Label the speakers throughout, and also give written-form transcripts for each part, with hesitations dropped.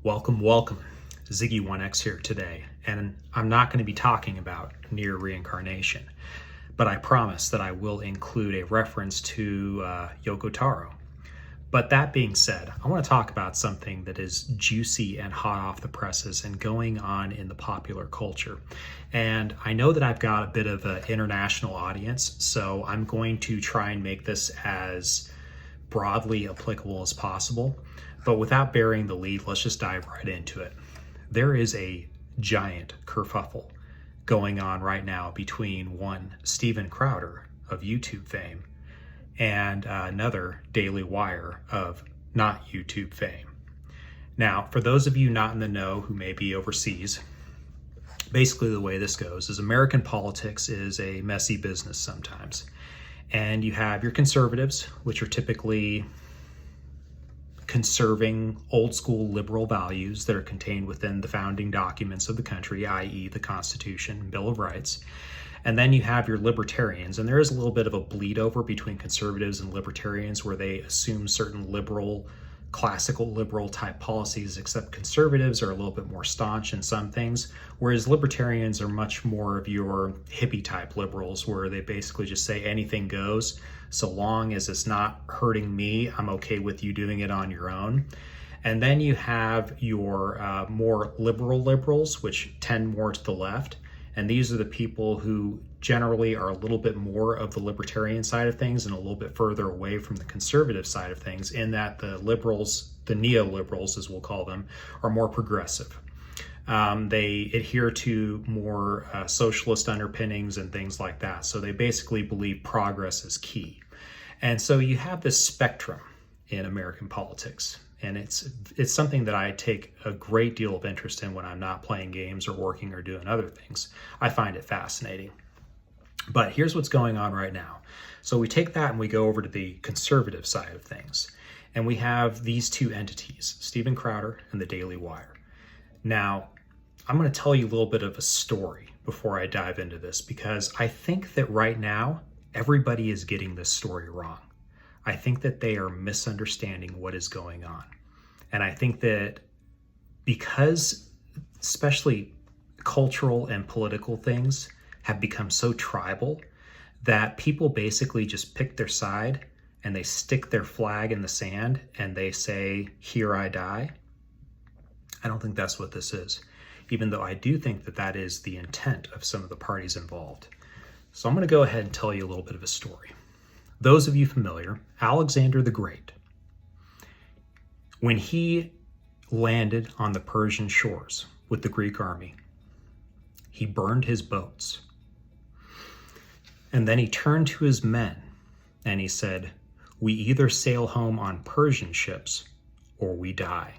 Speaker 1: Welcome, welcome. Ziggy1X here today, and I'm not going to be talking about near reincarnation, but I promise that I will include a reference to Yoko Taro. But that being said, I want to talk about something that is juicy and hot off the presses and going on in the popular culture. And I know that I've got a bit of an international audience, so I'm going to try and make this as broadly applicable as possible. But without burying the lead, let's just dive right into it. There is a giant kerfuffle going on right now between one Steven Crowder of YouTube fame and another Daily Wire of not YouTube fame. Now, for those of you not in the know who may be overseas, basically the way this goes is American politics is a messy business sometimes. And you have your conservatives, which are typically conserving old school liberal values that are contained within the founding documents of the country, i.e. the Constitution and Bill of Rights. And then you have your libertarians, and there is a little bit of a bleed over between conservatives and libertarians where they assume certain liberal, classical liberal type policies, except conservatives are a little bit more staunch in some things, whereas libertarians are much more of your hippie type liberals where they basically just say anything goes. So long as it's not hurting me, I'm okay with you doing it on your own. And then you have your more liberal liberals, which tend more to the left. And these are the people who generally are a little bit more of the libertarian side of things and a little bit further away from the conservative side of things, in that the liberals, the neoliberals as we'll call them, are more progressive. They adhere to more socialist underpinnings and things like that. So they basically believe progress is key. And so you have this spectrum in American politics. And it's something that I take a great deal of interest in when I'm not playing games or working or doing other things. I find it fascinating. But here's what's going on right now. So we take that and we go over to the conservative side of things. And we have these two entities, Steven Crowder and the Daily Wire. Now, I'm going to tell you a little bit of a story before I dive into this, because I think that right now, everybody is getting this story wrong. I think that they are misunderstanding what is going on. And I think that because especially cultural and political things have become so tribal that people basically just pick their side and they stick their flag in the sand and they say, "Here I die." I don't think that's what this is, even though I do think that that is the intent of some of the parties involved. So I'm going to go ahead and tell you a little bit of a story. Those of you familiar, Alexander the Great, when he landed on the Persian shores with the Greek army, he burned his boats. And then he turned to his men and he said, "We either sail home on Persian ships or we die."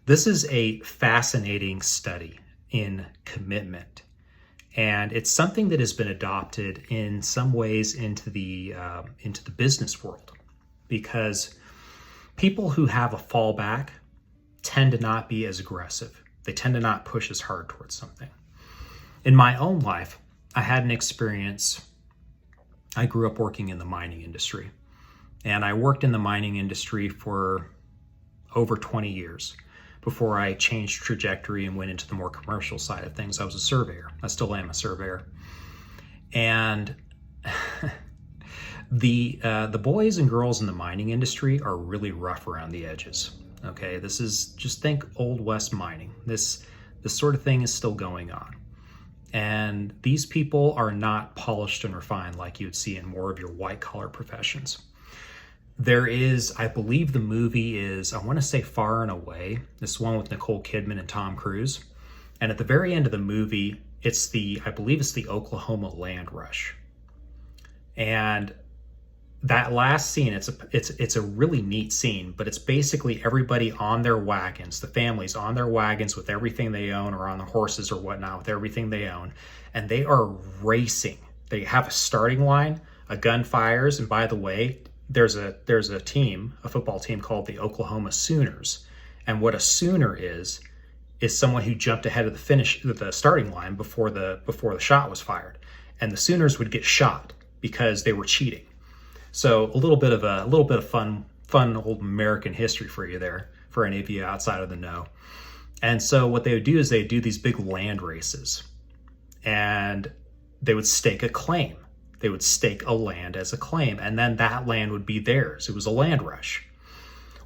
Speaker 1: This is a fascinating study in commitment. And it's something that has been adopted in some ways into the business world, because people who have a fallback tend to not be as aggressive. They tend to not push as hard towards something. In my own life, I had an experience. I grew up working in the mining industry, and I worked in the mining industry for over 20 years. Before I changed trajectory and went into the more commercial side of things. I was a surveyor. I still am a surveyor. And the boys and girls in the mining industry are really rough around the edges. Okay, this is, just think Old West mining. This sort of thing is still going on. And these people are not polished and refined like you'd see in more of your white collar professions. There is, I believe the movie is, I want to say Far and Away, this one with Nicole Kidman and Tom Cruise. And at the very end of the movie, I believe it's the Oklahoma land rush. And that last scene, it's a really neat scene, but it's basically everybody on their wagons, the families on their wagons with everything they own, or on the horses or whatnot with everything they own. And they are racing. They have a starting line, a gun fires, and by the way, there's a team, a football team called the Oklahoma Sooners. And what a Sooner is someone who jumped ahead of the starting line before the shot was fired. And the Sooners would get shot because they were cheating. So a little bit of fun fun old American history for you there, for any of you outside of the know. And so what they would do is they'd do these big land races, and they would stake a claim. They would stake a land as a claim, and then that land would be theirs. It was a land rush.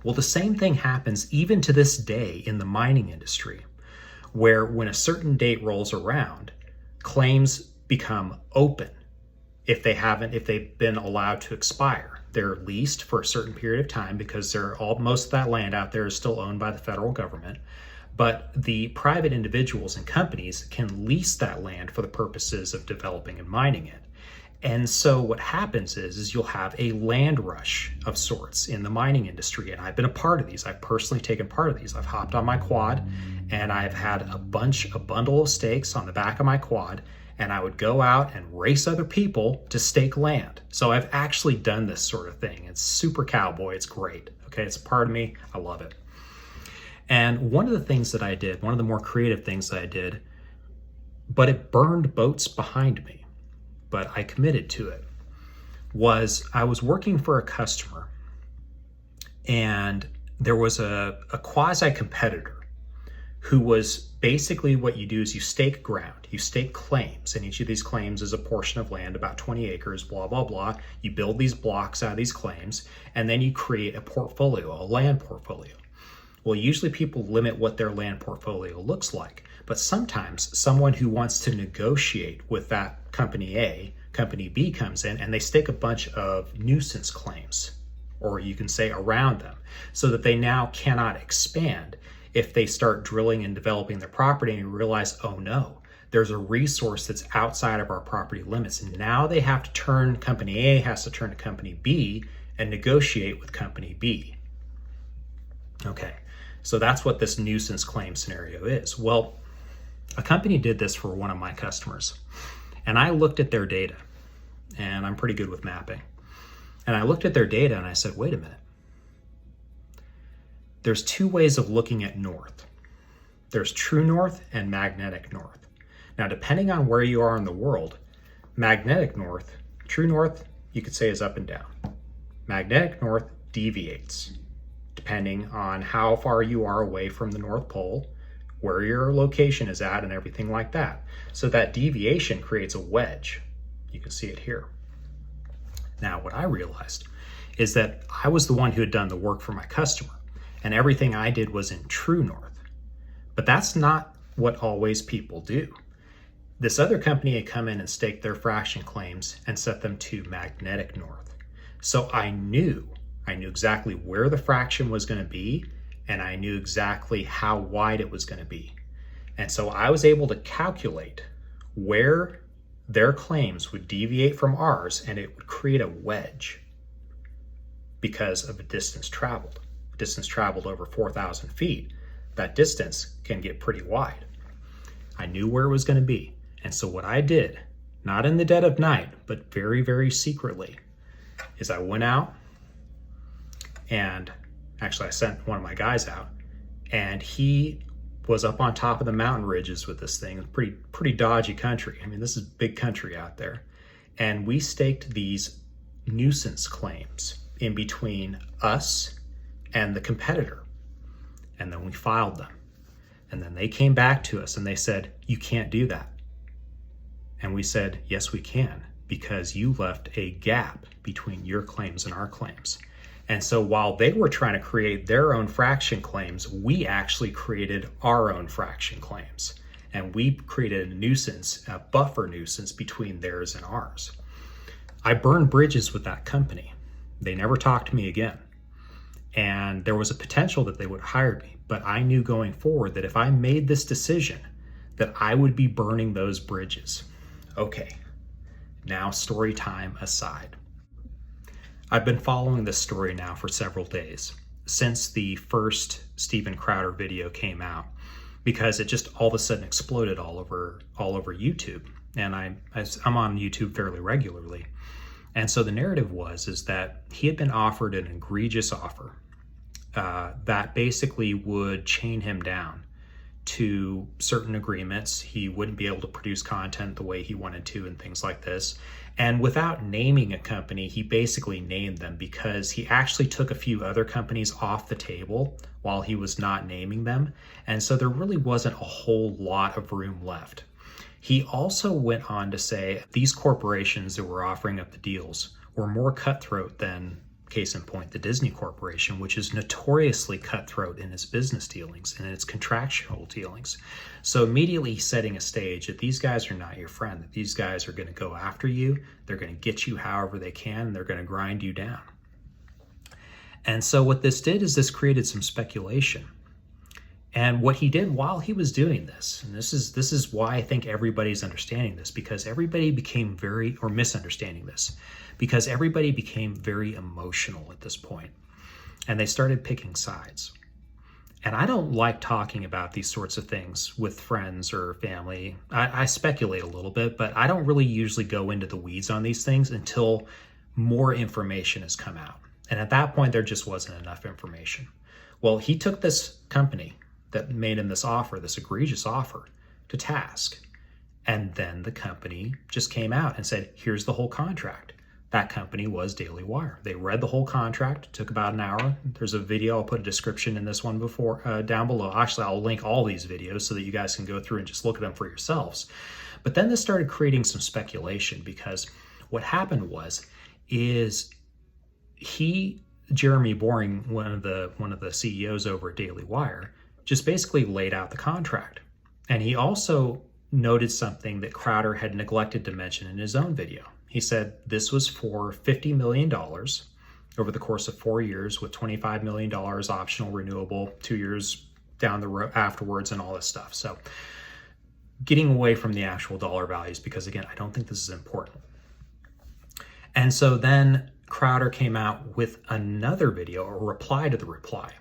Speaker 1: Well, the same thing happens even to this day in the mining industry, where when a certain date rolls around, claims become open if they've been allowed to expire. They're leased for a certain period of time because most of that land out there is still owned by the federal government. But the private individuals and companies can lease that land for the purposes of developing and mining it. And so what happens is you'll have a land rush of sorts in the mining industry. And I've been a part of these. I've personally taken part of these. I've hopped on my quad and I've had a bundle of stakes on the back of my quad, and I would go out and race other people to stake land. So I've actually done this sort of thing. It's super cowboy. It's great. Okay, it's a part of me. I love it. And one of the things that I did, one of the more creative things that I did, but it burned boats behind me, but I committed to it, was I was working for a customer, and there was a quasi-competitor who was basically, what you do is you stake ground, you stake claims, and each of these claims is a portion of land, about 20 acres, blah, blah, blah. You build these blocks out of these claims, and then you create a portfolio, a land portfolio. Well, usually people limit what their land portfolio looks like, but sometimes someone who wants to negotiate with that company A, company B comes in and they stake a bunch of nuisance claims, or you can say around them, so that they now cannot expand if they start drilling and developing their property and you realize, oh no, there's a resource that's outside of our property limits. And now they have to company A has to turn to company B and negotiate with company B. Okay, so that's what this nuisance claim scenario is. Well, a company did this for one of my customers, and I looked at their data, and I'm pretty good with mapping. And I looked at their data and I said, wait a minute. There's two ways of looking at north. There's true north and magnetic north. Now, depending on where you are in the world, magnetic north, true north, you could say is up and down. Magnetic north deviates depending on how far you are away from the North Pole, where your location is at, and everything like that. So that deviation creates a wedge. You can see it here. Now, what I realized is that I was the one who had done the work for my customer, and everything I did was in true north. But that's not what always people do. This other company had come in and staked their fraction claims and set them to magnetic north. So I knew exactly where the fraction was going to be, and I knew exactly how wide it was going to be. And so I was able to calculate where their claims would deviate from ours, and it would create a wedge because of the distance traveled. Distance traveled over 4,000 feet. That distance can get pretty wide. I knew where it was going to be. And so what I did, not in the dead of night, but very, very secretly, is I went out, and actually I sent one of my guys out, and he was up on top of the mountain ridges with this thing. Pretty dodgy country. I mean, this is big country out there. And we staked these nuisance claims in between us and the competitor. And then we filed them. And then they came back to us and they said, you can't do that. And we said, yes, we can, because you left a gap between your claims and our claims. And so while they were trying to create their own fraction claims, we actually created our own fraction claims. And we created a nuisance, a buffer nuisance between theirs and ours. I burned bridges with that company. They never talked to me again. And there was a potential that they would hire me. But I knew going forward that if I made this decision, that I would be burning those bridges. Okay, now story time aside. I've been following this story now for several days, since the first Steven Crowder video came out, because it just all of a sudden exploded all over YouTube. And I'm on YouTube fairly regularly. And so the narrative is that he had been offered an egregious offer that basically would chain him down to certain agreements. He wouldn't be able to produce content the way he wanted to and things like this. And without naming a company, he basically named them because he actually took a few other companies off the table while he was not naming them. And so there really wasn't a whole lot of room left. He also went on to say these corporations that were offering up the deals were more cutthroat than, case in point, the Disney Corporation, which is notoriously cutthroat in its business dealings and its contractual dealings. So immediately setting a stage that these guys are not your friend, that these guys are going to go after you, they're going to get you however they can, and they're going to grind you down. And so what this did is this created some speculation. And what he did while he was doing this, and this is why I think everybody's understanding this, because everybody became misunderstanding this, because everybody became very emotional at this point, and they started picking sides. And I don't like talking about these sorts of things with friends or family. I speculate a little bit, but I don't really usually go into the weeds on these things until more information has come out. And at that point, there just wasn't enough information. Well, he took this company that made him this offer, this egregious offer, to task. And then the company just came out and said, here's the whole contract. That company was Daily Wire. They read the whole contract. It took about an hour. There's a video. I'll put a description in this one down below. Actually, I'll link all these videos so that you guys can go through and just look at them for yourselves. But then this started creating some speculation, because what happened is Jeremy Boering, one of the CEOs over at Daily Wire, just basically laid out the contract. And he also noted something that Crowder had neglected to mention in his own video. He said this was for $50 million over the course of 4 years, with $25 million optional renewable 2 years down the road afterwards, and all this stuff. So getting away from the actual dollar values, because again, I don't think this is important. And so then Crowder came out with another video, a reply to the reply,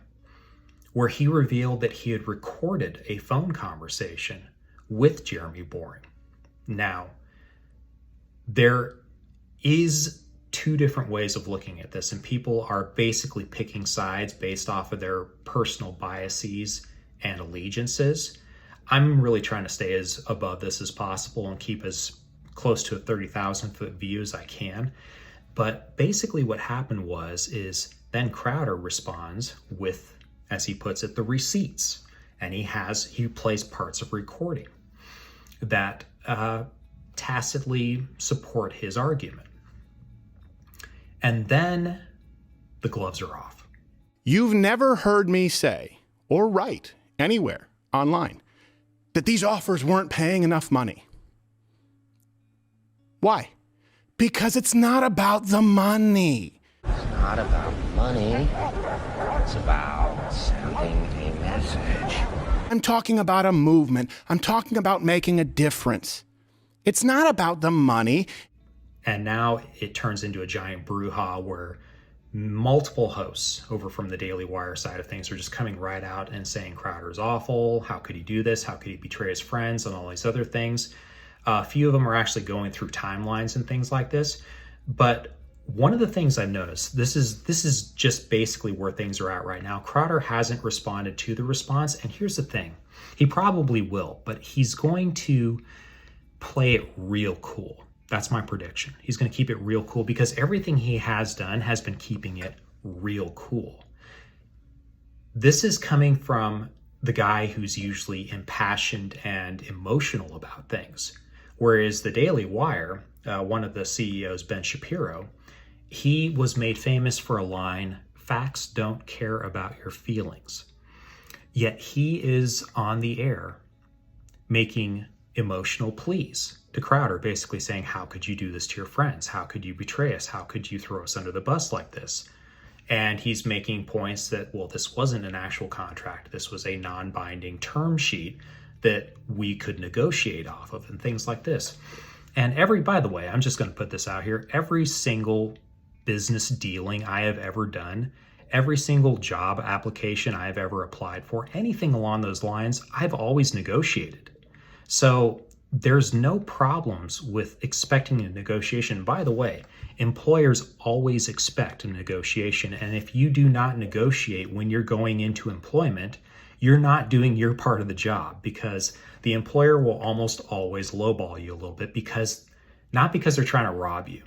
Speaker 1: where he revealed that he had recorded a phone conversation with Jeremy Boering. Now, there is two different ways of looking at this, and people are basically picking sides based off of their personal biases and allegiances. I'm really trying to stay as above this as possible and keep as close to a 30,000 foot view as I can. But basically what happened is then Crowder responds with, as he puts it, the receipts. And he plays parts of recording that tacitly support his argument. And then the gloves are off.
Speaker 2: You've never heard me say or write anywhere online that these offers weren't paying enough money. Why? Because it's not about the money.
Speaker 3: It's not about money. It's about sending a message.
Speaker 2: I'm talking about a movement. I'm talking about making a difference. It's not about the money.
Speaker 1: And now it turns into a giant brouhaha where multiple hosts over from the Daily Wire side of things are just coming right out and saying Crowder is awful. How could he do this? How could he betray his friends and all these other things? A few of them are actually going through timelines and things like this. But one of the things I've noticed, this is just basically where things are at right now. Crowder hasn't responded to the response. And here's the thing. He probably will, but he's going to play it real cool. That's my prediction. He's going to keep it real cool because everything he has done has been keeping it real cool. This is coming from the guy who's usually impassioned and emotional about things. Whereas the Daily Wire, one of the CEOs, Ben Shapiro, he was made famous for a line, "Facts don't care about your feelings." Yet he is on the air making emotional pleas to Crowder, basically saying, how could you do this to your friends? How could you betray us? How could you throw us under the bus like this? And he's making points that, well, this wasn't an actual contract. This was a non-binding term sheet that we could negotiate off of and things like this. And by the way, I'm just going to put this out here. Every single business dealing I have ever done, every single job application I have ever applied for, anything along those lines, I've always negotiated. So there's no problems with expecting a negotiation. By the way, employers always expect a negotiation. And if you do not negotiate when you're going into employment, you're not doing your part of the job, because the employer will almost always lowball you a little bit, because not because they're trying to rob you,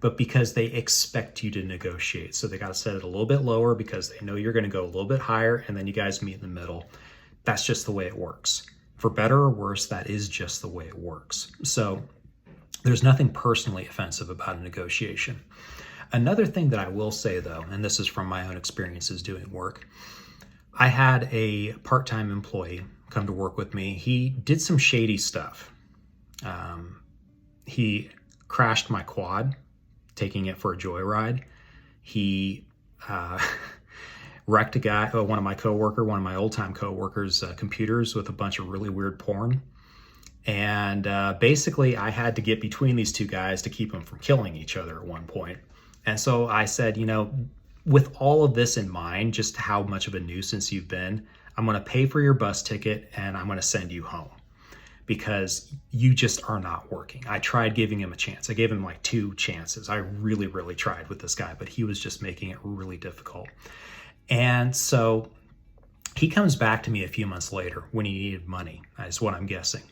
Speaker 1: but because they expect you to negotiate. So they got to set it a little bit lower because they know you're going to go a little bit higher, and then you guys meet in the middle. That's just the way it works. For better or worse, that is just the way it works. So there's nothing personally offensive about a negotiation. Another thing that I will say, though, and this is from my own experiences doing work, I had a part-time employee come to work with me. He did some shady stuff. He crashed my quad, taking it for a joyride. He wrecked one of my old-time coworkers' computers with a bunch of really weird porn. And basically, I had to get between these two guys to keep them from killing each other at one point. And so I said, with all of this in mind, just how much of a nuisance you've been, I'm going to pay for your bus ticket and I'm going to send you home because you just are not working. I tried giving him a chance. I gave him like 2 chances. I really, really tried with this guy, but he was just making it really difficult. And so he comes back to me a few months later when he needed money, is what I'm guessing.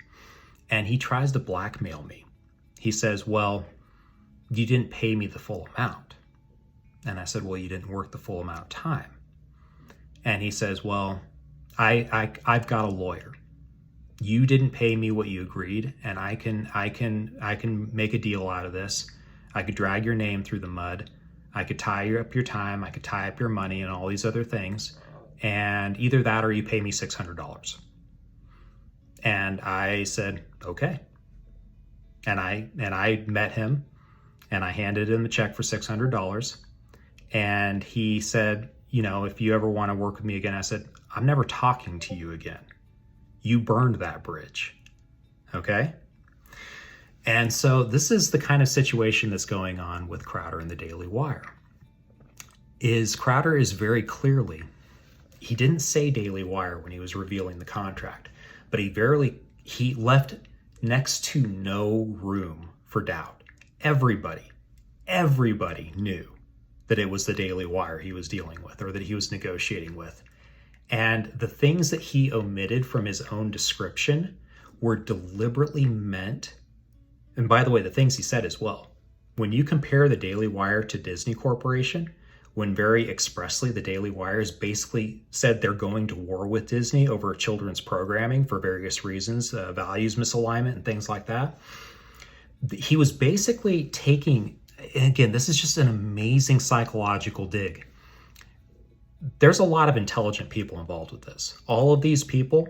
Speaker 1: And he tries to blackmail me. He says, well, you didn't pay me the full amount. And I said, well, you didn't work the full amount of time. And he says, well, I've got a lawyer. You didn't pay me what you agreed, and I can make a deal out of this. I could drag your name through the mud. I could tie up your time. I could tie up your money and all these other things. And either that or you pay me $600. And I said, okay. And I met him and I handed him the check for $600. And he said, if you ever want to work with me again, I said, I'm never talking to you again. You burned that bridge. Okay? And so this is the kind of situation that's going on with Crowder and the Daily Wire. Crowder is very clearly, he didn't say Daily Wire when he was revealing the contract, but he left next to no room for doubt. Everybody knew that it was the Daily Wire he was dealing with or that he was negotiating with. And the things that he omitted from his own description were deliberately meant. And by the way, the things he said as well, when you compare the Daily Wire to Disney Corporation, when very expressly the Daily Wire has basically said they're going to war with Disney over children's programming for various reasons, values misalignment and things like that. He was basically taking, and again, this is just an amazing psychological dig. There's a lot of intelligent people involved with this. All of these people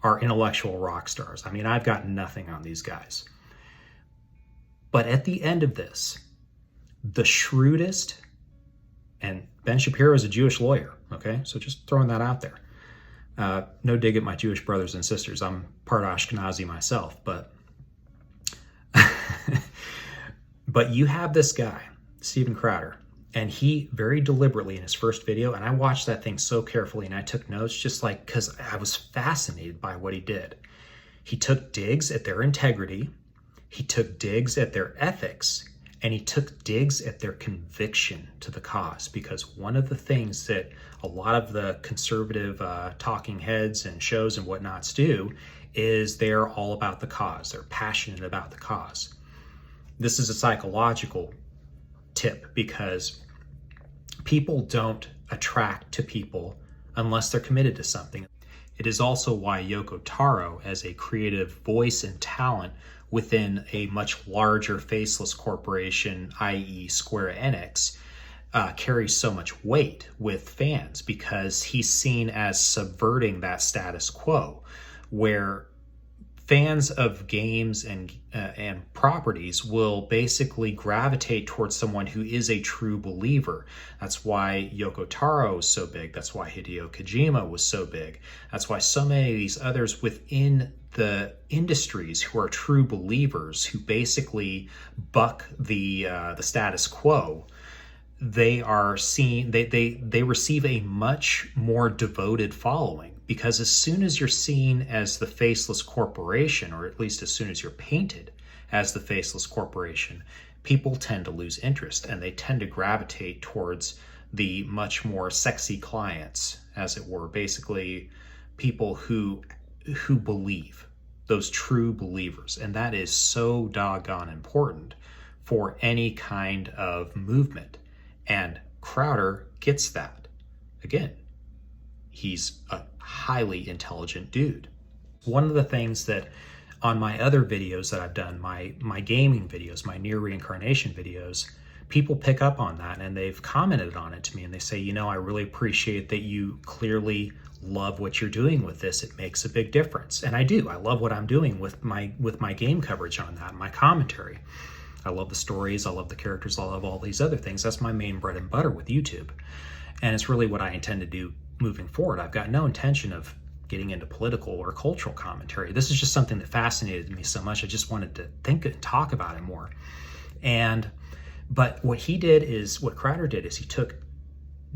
Speaker 1: are intellectual rock stars. I mean, I've got nothing on these guys. But at the end of this, the shrewdest, and Ben Shapiro is a Jewish lawyer, okay? So just throwing that out there. No dig at my Jewish brothers and sisters. I'm part Ashkenazi myself, but but you have this guy, Steven Crowder, and he very deliberately in his first video, and I watched that thing so carefully and I took notes just like, because I was fascinated by what he did. He took digs at their integrity, he took digs at their ethics, and he took digs at their conviction to the cause, because one of the things that a lot of the conservative talking heads and shows and whatnots do is they're all about the cause. They're passionate about the cause. This is a psychological tip because people don't attract to people unless they're committed to something. It is also why Yoko Taro, as a creative voice and talent within a much larger faceless corporation, i.e. Square Enix, carries so much weight with fans, because he's seen as subverting that status quo, where fans of games and properties will basically gravitate towards someone who is a true believer. That's why Yoko Taro was so big. That's why Hideo Kojima was so big. That's why so many of these others within the industries who are true believers, who basically buck the status quo, they are seen. They receive a much more devoted following. Because as soon as you're seen as the faceless corporation, or at least as soon as you're painted as the faceless corporation, people tend to lose interest and they tend to gravitate towards the much more sexy clients, as it were, basically people who believe. those true believers. And that is so doggone important for any kind of movement. And Crowder gets that. Again, he's a highly intelligent dude. One of the things that on my other videos that I've done, my gaming videos, my near reincarnation videos, people pick up on that and they've commented on it to me and they say, you know, I really appreciate that you clearly love what you're doing with this. It makes a big difference. And I do. I love what I'm doing with my game coverage on that, my commentary. I love the stories, I love the characters, I love all these other things. That's my main bread and butter with YouTube. And it's really what I intend to do moving forward. I've got no intention of getting into political or cultural commentary. This is just something that fascinated me so much. I just wanted to think and talk about it more. But what Crowder did is he took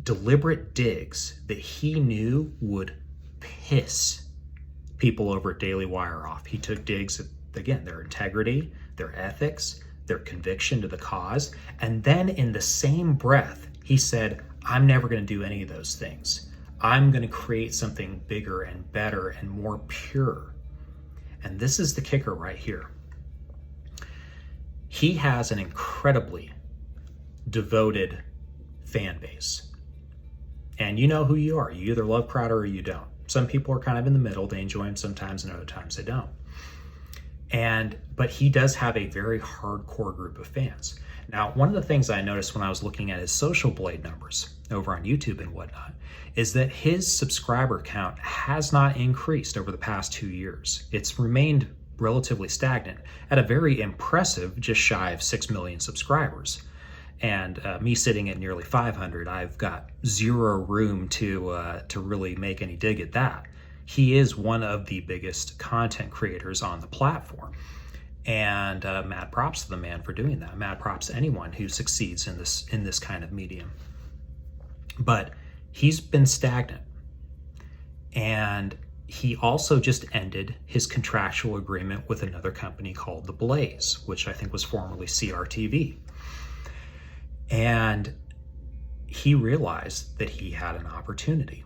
Speaker 1: deliberate digs that he knew would piss people over at Daily Wire off. He took digs at, again, their integrity, their ethics, their conviction to the cause. And then in the same breath, he said, I'm never going to do any of those things. I'm going to create something bigger and better and more pure. And this is the kicker right here. He has an incredibly devoted fan base. And you know who you are. You either love Crowder or you don't. Some people are kind of in the middle. They enjoy him sometimes and other times they don't. But he does have a very hardcore group of fans. Now, one of the things I noticed when I was looking at his Social Blade numbers over on YouTube and whatnot is that his subscriber count has not increased over the past 2 years. It's remained relatively stagnant at a very impressive, just shy of 6 million subscribers. And me sitting at nearly 500, I've got zero room to really make any dig at that. He is one of the biggest content creators on the platform. And mad props to the man for doing that. Mad props to anyone who succeeds in this kind of medium. But he's been stagnant. And he also just ended his contractual agreement with another company called The Blaze, which I think was formerly CRTV. And he realized that he had an opportunity.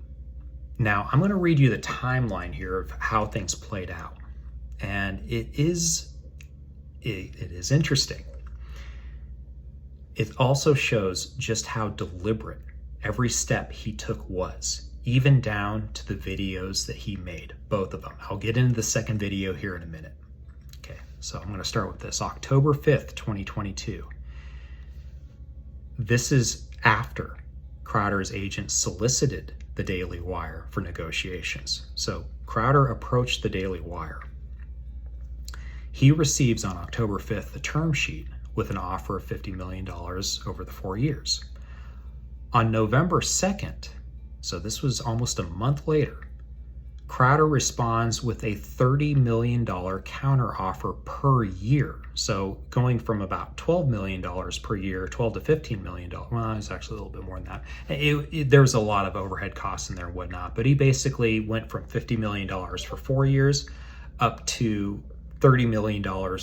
Speaker 1: Now, I'm going to read you the timeline here of how things played out. And it is interesting. It also shows just how deliberate every step he took was, even down to the videos that he made, both of them. I'll get into the second video here in a minute. Okay, so I'm going to start with this. October 5th, 2022. This is after Crowder's agent solicited the Daily Wire for negotiations. So Crowder approached the Daily Wire. He receives on October 5th the term sheet with an offer of $50 million over the 4 years. On November 2nd, so this was almost a month later, Crowder responds with a $30 million counteroffer per year. So going from about $12 million per year, $12 to $15 million. Well, it's actually a little bit more than that. There was a lot of overhead costs in there and whatnot, but he basically went from $50 million for 4 years up to $30 million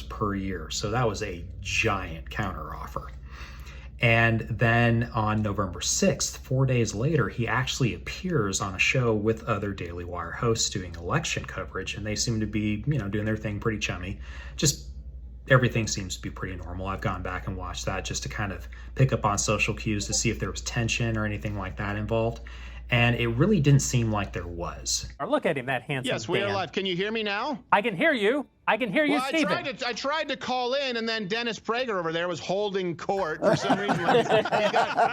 Speaker 1: per year. So that was a giant counteroffer. And then on November 6th, 4 days later, he actually appears on a show with other Daily Wire hosts doing election coverage, and they seem to be, doing their thing pretty chummy. Just everything seems to be pretty normal. I've gone back and watched that just to kind of pick up on social cues to see if there was tension or anything like that involved. And it really didn't seem like there was.
Speaker 4: Look at him, that handsome
Speaker 2: Yes, we are
Speaker 4: Dan.
Speaker 2: live. Can you hear me now?
Speaker 4: I can hear you. I can hear you,
Speaker 2: Well,
Speaker 4: Stephen.
Speaker 2: I tried to call in, and then Dennis Prager over there was holding court for some reason. Like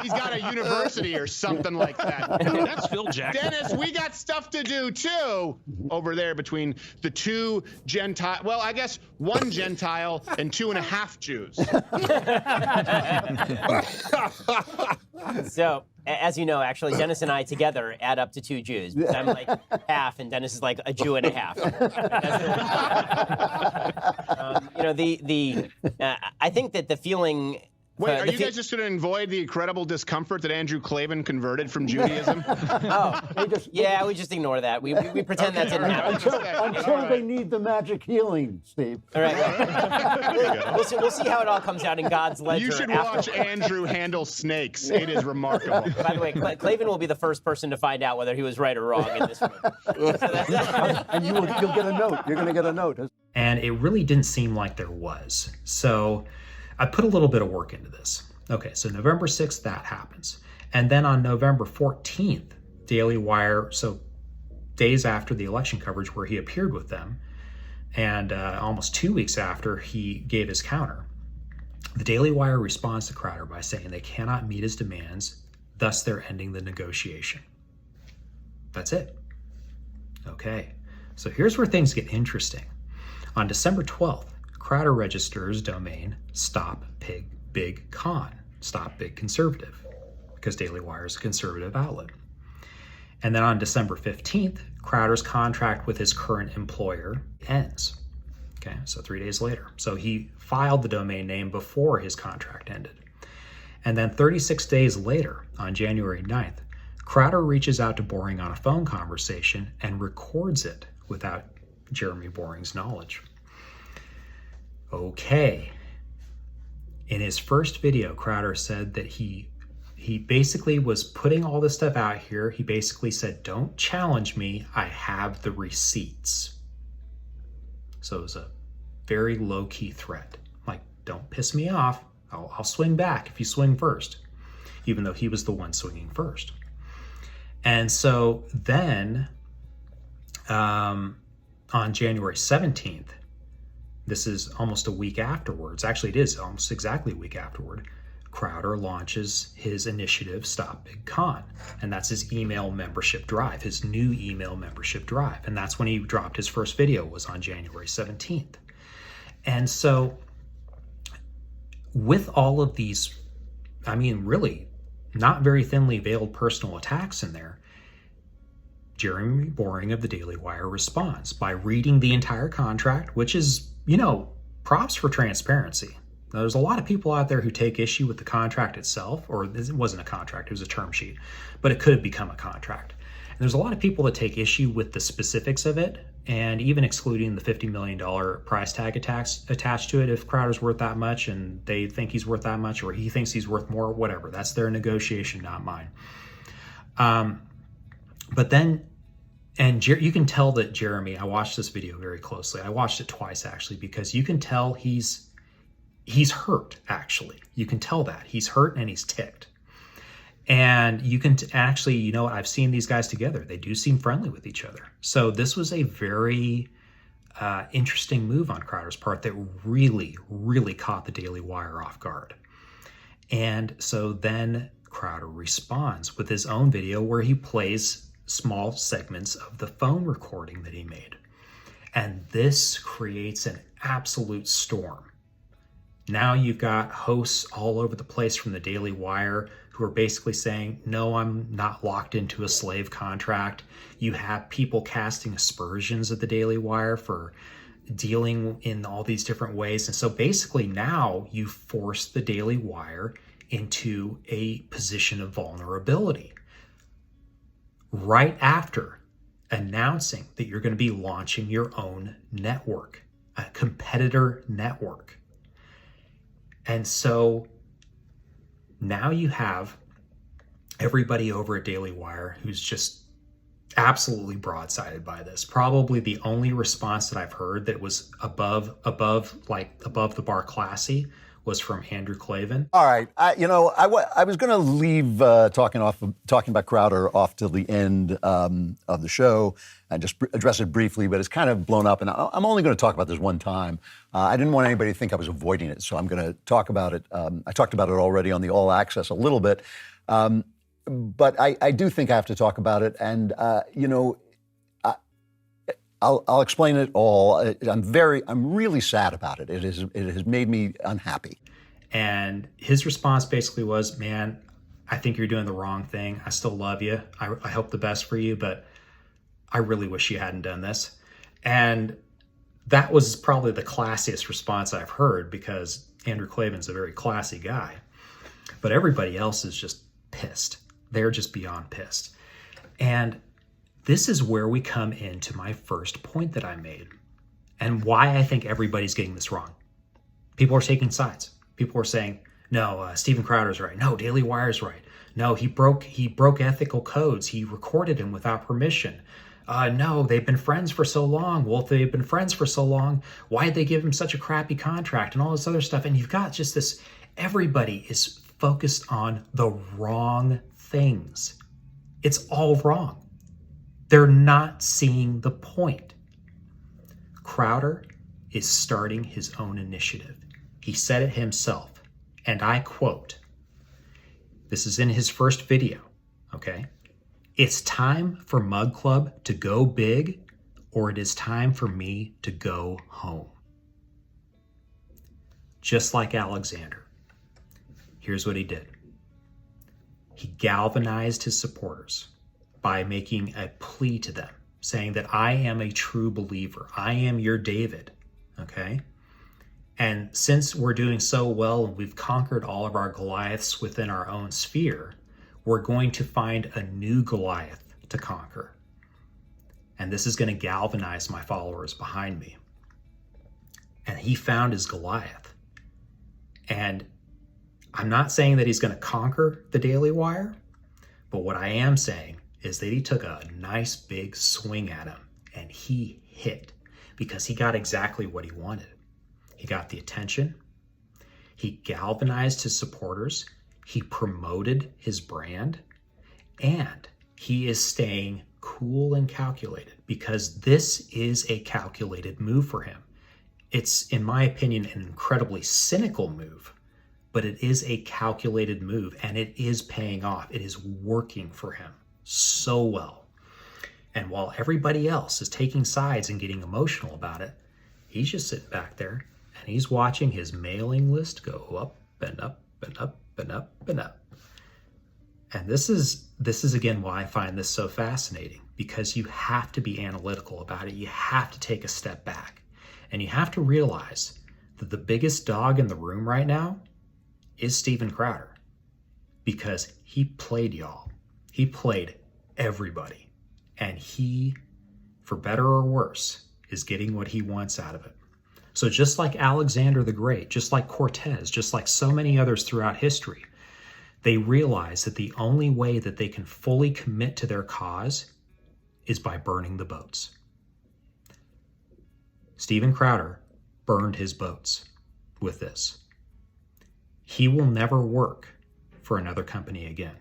Speaker 2: he's got a university or something like that.
Speaker 5: That's Phil Jackson.
Speaker 2: Dennis, we got stuff to do too over there between the two Gentile. Well, I guess one Gentile and 2.5 Jews.
Speaker 6: So, as you know, actually, Dennis and I together add up to 2 Jews. I'm like half, and Dennis is like a Jew and a half. I think that the feeling
Speaker 2: Wait, are you guys just going to avoid the incredible discomfort that Andrew Klavan converted from Judaism?
Speaker 6: Yeah, we just ignore that. We pretend that didn't happen.
Speaker 5: Until they need the magic healing, Steve.
Speaker 6: All right. We'll see how it all comes out in God's ledger.
Speaker 2: You should watch Andrew handle snakes. It is remarkable.
Speaker 6: By the way, Klavan will be the first person to find out whether he was right or wrong in this room.
Speaker 5: And you'll get a note. You're going to get a note.
Speaker 1: And it really didn't seem like there was. So I put a little bit of work into this. Okay, so November 6th, that happens. And then on November 14th, Daily Wire, so days after the election coverage where he appeared with them, and almost 2 weeks after he gave his counter, the Daily Wire responds to Crowder by saying they cannot meet his demands, thus they're ending the negotiation. That's it. Okay, so here's where things get interesting. On December 12th, Crowder registers domain Stop Big Con, Stop Big Conservative, because Daily Wire is a conservative outlet. And then on December 15th, Crowder's contract with his current employer ends. Okay, so 3 days later. So he filed the domain name before his contract ended. And then 36 days later, on January 9th, Crowder reaches out to Boering on a phone conversation and records it without Jeremy Boering's knowledge. Okay. In his first video, Crowder said that he basically was putting all this stuff out here. He basically said, don't challenge me. I have the receipts. So it was a very low-key threat. Like, don't piss me off. I'll swing back if you swing first, even though he was the one swinging first. And so then on January 17th, this is almost a week afterwards. Actually, it is almost exactly a week afterward. Crowder launches his initiative, Stop Big Con. And that's his email membership drive, his new email membership drive. And that's when he dropped his first video, was on January 17th. And so with all of these, I mean, really not very thinly veiled personal attacks in there, Jeremy Boering of the Daily Wire responds by reading the entire contract, which is, you know, props for transparency. Now, there's a lot of people out there who take issue with the contract itself, or it wasn't a contract, it was a term sheet, but it could have become a contract. And there's a lot of people that take issue with the specifics of it, and even excluding the $50 million price tag attached to it. If Crowder's worth that much and they think he's worth that much, or he thinks he's worth more, whatever, that's their negotiation, not mine. But then, and you can tell that Jeremy, I watched this video very closely. I watched it twice, actually, because you can tell he's hurt, actually. You can tell that. He's hurt and he's ticked. And you can actually, you know what, I've seen these guys together. They do seem friendly with each other. So this was a very interesting move on Crowder's part that really, really caught the Daily Wire off guard. And so then Crowder responds with his own video where he plays small segments of the phone recording that he made. And this creates an absolute storm. Now you've got hosts all over the place from the Daily Wire who are basically saying, no, I'm not locked into a slave contract. You have people casting aspersions at the Daily Wire for dealing in all these different ways. And so basically now you force the Daily Wire into a position of vulnerability right after announcing that you're going to be launching your own network, a competitor network. And so now you have everybody over at Daily Wire who's just absolutely broadsided by this. Probably the only response that I've heard that was above the bar classy was from Andrew Klavan.
Speaker 5: All right, I was going to leave talking about Crowder off till the end of the show and just address it briefly, but it's kind of blown up, and I'm only going to talk about this one time. I didn't want anybody to think I was avoiding it, so I'm going to talk about it. I talked about it already on the All Access a little bit, but I do think I have to talk about it, and I'll explain it all. I'm really sad about it. It has made me unhappy.
Speaker 1: And his response basically was, man, I think you're doing the wrong thing. I still love you. I hope the best for you, but I really wish you hadn't done this. And that was probably the classiest response I've heard, because Andrew Klavan's a very classy guy. But everybody else is just pissed. They're just beyond pissed. And this is where we come into my first point that I made and why I think everybody's getting this wrong. People are taking sides. People are saying, no, Steven Crowder's right. No, Daily Wire's right. No, he broke ethical codes. He recorded him without permission. No, they've been friends for so long. Well, if they've been friends for so long, why did they give him such a crappy contract and all this other stuff? And you've got just this, everybody is focused on the wrong things. It's all wrong. They're not seeing the point. Crowder is starting his own initiative. He said it himself, and I quote, this is in his first video, okay? It's time for Mug Club to go big, or it is time for me to go home. Just like Alexander. Here's what he did. He galvanized his supporters by making a plea to them, saying that I am a true believer. I am your David, okay? And since we're doing so well and we've conquered all of our Goliaths within our own sphere, we're going to find a new Goliath to conquer. And this is going to galvanize my followers behind me. And he found his Goliath. And I'm not saying that he's going to conquer the Daily Wire, but what I am saying is that he took a nice big swing at him and he hit because he got exactly what he wanted. He got the attention. He galvanized his supporters. He promoted his brand, and he is staying cool and calculated because this is a calculated move for him. It's, in my opinion, an incredibly cynical move, but it is a calculated move and it is paying off. It is working for him so well. And while everybody else is taking sides and getting emotional about it, he's just sitting back there and he's watching his mailing list go up and up and up and up and up. And this is again why I find this so fascinating, because you have to be analytical about it. You have to take a step back and you have to realize that the biggest dog in the room right now is Steven Crowder, because he played y'all. He played everybody, and he, for better or worse, is getting what he wants out of it. So just like Alexander the Great, just like Cortez, just like so many others throughout history, they realize that the only way that they can fully commit to their cause is by burning the boats. Steven Crowder burned his boats with this. He will never work for another company again.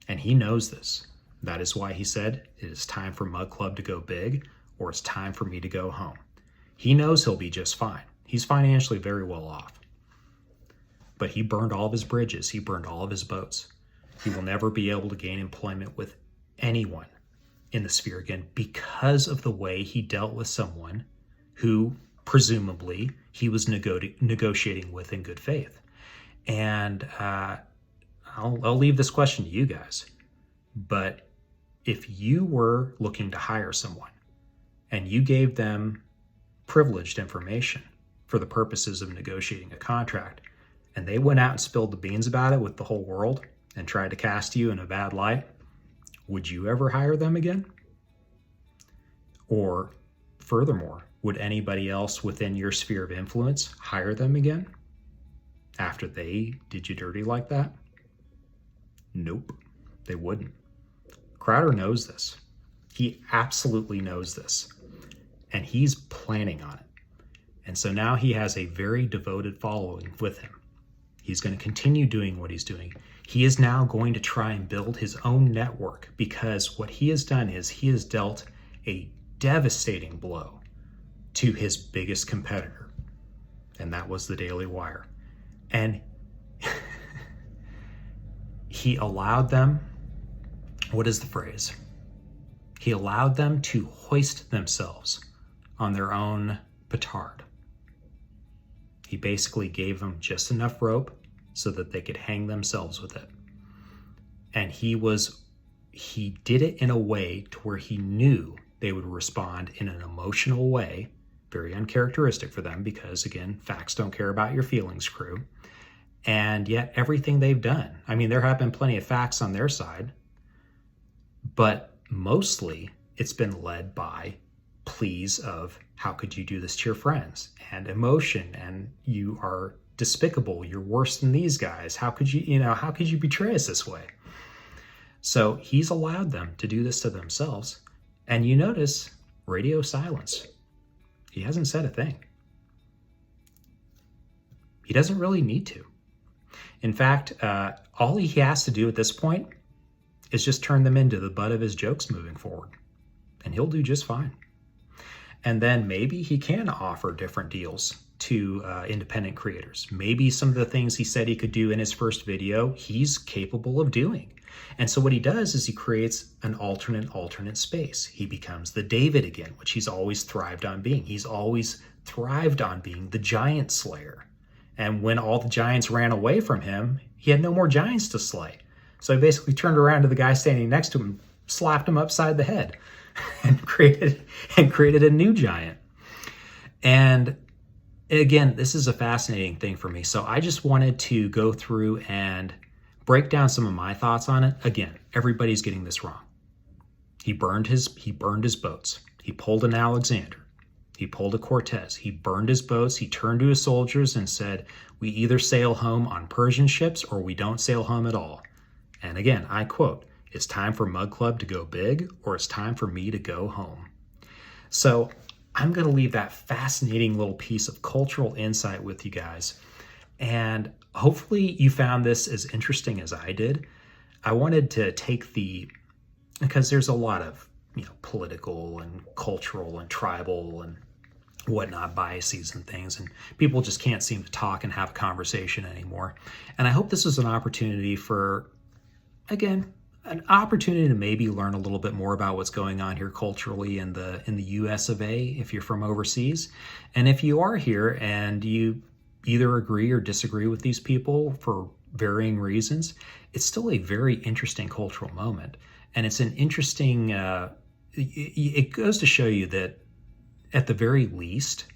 Speaker 1: And he knows this. That is why he said, it is time for Mug Club to go big, or it's time for me to go home. He knows he'll be just fine. He's financially very well off. But he burned all of his bridges. He burned all of his boats. He will never be able to gain employment with anyone in the sphere again because of the way he dealt with someone who presumably he was negotiating with in good faith. And I'll leave this question to you guys. But if you were looking to hire someone and you gave them privileged information for the purposes of negotiating a contract, and they went out and spilled the beans about it with the whole world and tried to cast you in a bad light, would you ever hire them again? Or furthermore, would anybody else within your sphere of influence hire them again after they did you dirty like that? Nope, they wouldn't. Crowder knows this. He absolutely knows this. And he's planning on it. And so now he has a very devoted following with him. He's going to continue doing what he's doing. He is now going to try and build his own network, because what he has done is he has dealt a devastating blow to his biggest competitor, and that was the Daily Wire. And he allowed them, what is the phrase? He allowed them to hoist themselves on their own petard. He basically gave them just enough rope so that they could hang themselves with it. And he did it in a way to where he knew they would respond in an emotional way, very uncharacteristic for them because, again, facts don't care about your feelings, crew. And yet everything they've done, I mean, there have been plenty of facts on their side, but mostly it's been led by pleas of how could you do this to your friends, and emotion, and you are despicable, you're worse than these guys, how could you betray us this way? So he's allowed them to do this to themselves. And you notice radio silence. He hasn't said a thing. He doesn't really need to. In fact, all he has to do at this point is just turn them into the butt of his jokes moving forward, and he'll do just fine. And then maybe he can offer different deals to independent creators. Maybe some of the things he said he could do in his first video, he's capable of doing. And so what he does is he creates an alternate space. He becomes the David again, which he's always thrived on being. He's always thrived on being the giant slayer. And when all the giants ran away from him, he had no more giants to slay. So he basically turned around to the guy standing next to him, slapped him upside the head, and created a new giant. And again, this is a fascinating thing for me. So I just wanted to go through and break down some of my thoughts on it. Again, everybody's getting this wrong. He burned his boats. He pulled an Alexander. He pulled a Cortez. He burned his boats. He turned to his soldiers and said, we either sail home on Persian ships or we don't sail home at all. And again, I quote, it's time for Mug Club to go big, or it's time for me to go home. So I'm going to leave that fascinating little piece of cultural insight with you guys. And hopefully you found this as interesting as I did. I wanted to take because there's a lot of, political and cultural and tribal and whatnot biases and things, and people just can't seem to talk and have a conversation anymore. And I hope this was an opportunity for, again, an opportunity to maybe learn a little bit more about what's going on here culturally in the US of A, if you're from overseas. And if you are here and you either agree or disagree with these people for varying reasons, it's still a very interesting cultural moment. And it's an interesting, it goes to show you that at the very least,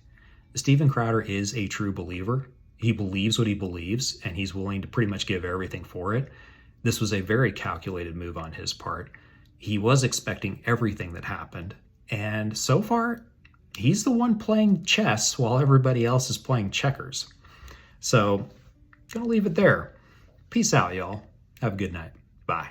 Speaker 1: Steven Crowder is a true believer. He believes what he believes, and he's willing to pretty much give everything for it. This was a very calculated move on his part. He was expecting everything that happened. And so far, he's the one playing chess while everybody else is playing checkers. So, gonna leave it there. Peace out, y'all. Have a good night. Bye.